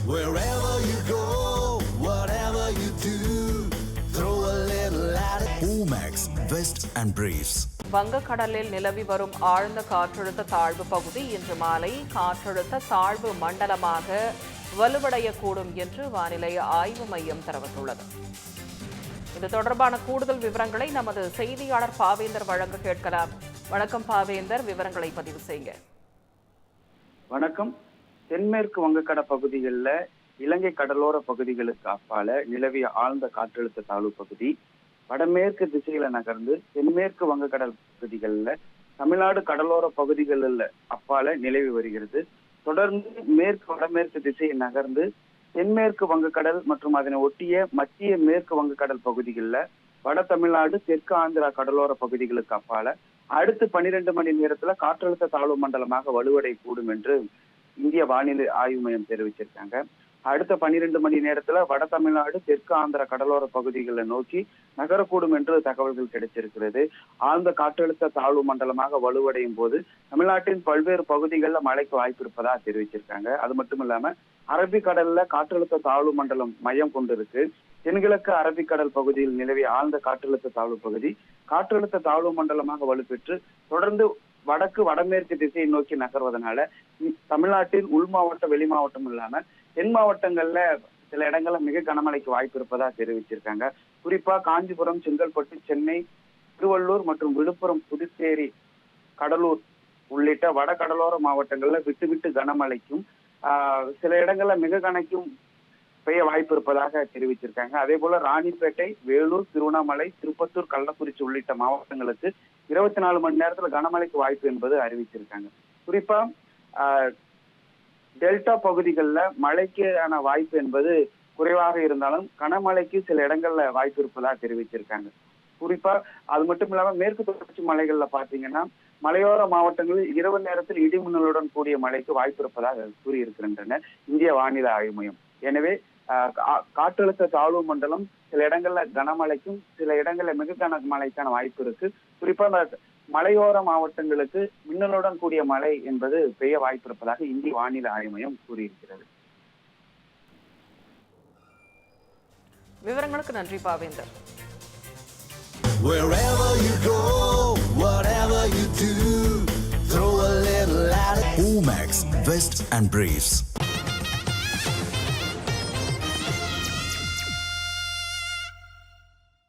Wherever you go, whatever you do, throw a little at it. Omax, Vest and Briefs. வங்கக்கடலில் நிலவி வரும் ஆழ்ந்த காற்றழுத்த தாழ்வு பகுதி இன்று மாலை காற்றழுத்த தாழ்வு மண்டலமாக வலுவடையக்கூடும் என்று வானிலை ஆய்வு மையம் தெரிவித்துள்ளது. இது தொடர்பான கூடுதல் விவரங்களை நமது செய்தியாளர் பாவேந்தர் வழங்க கேட்கலாம். வணக்கம் பாவேந்தர், விவரங்களை பதிவு செய்யுங்க. வணக்கம். தென்மேற்கு வங்கக்கட பகுதிகளில் இலங்கை கடலோர பகுதிகளுக்கு அப்பால நிலவிய ஆழ்ந்த காற்றழுத்த தாழ்வு பகுதி வடமேற்கு திசையில நகர்ந்து தென்மேற்கு வங்கக்கடல் பகுதிகளில் தமிழ்நாடு கடலோர பகுதிகளில் அப்பால நிலவி வருகிறது. தொடர்ந்து மேற்கு வடமேற்கு திசையை நகர்ந்து தென்மேற்கு வங்கக்கடல் மற்றும் அதனை ஒட்டிய மத்திய மேற்கு வங்கக்கடல் பகுதிகளில் வட தமிழ்நாடு தெற்கு ஆந்திரா கடலோர பகுதிகளுக்கு அப்பால அடுத்து 12 மணி நேரத்துல காற்றழுத்த தாழ்வு மண்டலமாக வலுவடை கூடும் என்று இந்திய வானிலை ஆய்வு மையம் தெரிவிச்சிருக்காங்க. அடுத்த 12 மணி நேரத்துல வட தமிழ்நாடு தெற்கு ஆந்திரா கடலோர பகுதிகளை நோக்கி நகரக்கூடும் என்று தகவல்கள் கிடைச்சிருக்கிறது. ஆழ்ந்த காற்றழுத்த தாழ்வு மண்டலமாக வலுவடையும் போது தமிழ்நாட்டின் பல்வேறு பகுதிகளில் மழைக்கு வாய்ப்பு இருப்பதா தெரிவிச்சிருக்காங்க. அது மட்டும் இல்லாம அரபிக்கடல்ல காற்றழுத்த தாழ்வு மண்டலம் மையம் கொண்டிருக்கு. தென்கிழக்கு அரபிக்கடல் பகுதியில் நிலவிய ஆழ்ந்த காற்றழுத்த தாழ்வு பகுதி காற்றழுத்த தாழ்வு மண்டலமாக வலுப்பெற்று தொடர்ந்து வடக்கு வடமேற்கு திசையை நோக்கி நகர்வதனால தமிழ்நாட்டின் உள் மாவட்டம் வெளி மாவட்டம் இல்லாம தென் மாவட்டங்கள்ல சில இடங்கள்ல மிக கனமழைக்கு வாய்ப்பு இருப்பதா தெரிவிச்சிருக்காங்க. குறிப்பா காஞ்சிபுரம், செங்கல்பட்டு, சென்னை, திருவள்ளூர் மற்றும் விழுப்புரம், புதுச்சேரி, கடலூர் உள்ளிட்ட வட கடலோர மாவட்டங்கள்ல விட்டு விட்டு கனமழைக்கும் சில இடங்கள்ல மிக கனக்கும் பெய்ய வாய்ப்பு இருப்பதாக தெரிவிச்சிருக்காங்க. அதே போல ராணிப்பேட்டை, வேலூர், திருவண்ணாமலை, திருப்பத்தூர், கள்ளக்குறிச்சி உள்ளிட்ட மாவட்டங்களுக்கு 24 மணி நேரத்துல கனமழைக்கு வாய்ப்பு என்பது அறிவிச்சிருக்காங்க. குறிப்பா டெல்டா பகுதிகளில் மழைக்கான வாய்ப்பு என்பது குறைவாக இருந்தாலும் கனமழைக்கு சில இடங்கள்ல வாய்ப்பு இருப்பதாக தெரிவிச்சிருக்காங்க. குறிப்பா அது மட்டும் இல்லாம மேற்கு தொடர்ச்சி மலைகள்ல பாத்தீங்கன்னா மலையோர மாவட்டங்களில் இரவு நேரத்தில் இடிமின்னலுடன் கூடிய மழைக்கு வாய்ப்பு இருப்பதாக கூறியிருக்கின்றன இந்திய வானிலை ஆய்வு மையம். எனவே காற்றழுத்த தாழ்வு மண்டலம் சில இடங்கள்ல கனமழைக்கும் சில இடங்கள்ல மிக கனமழைக்கான வாய்ப்பு இருக்கு. குறிப்பா அந்த மலையோர மாவட்டங்களுக்கு மின்னலுடன் கூடிய மழை என்பது பெய்ய வாய்ப்பு இருப்பதாக இந்திய வானிலை ஆய்வு மையம் கூறியிருக்கிறது. விவரங்களுக்கு நன்றி பாவேந்தர். Wherever you go, whatever you do, throw a little at it. Omax, Vest and Briefs.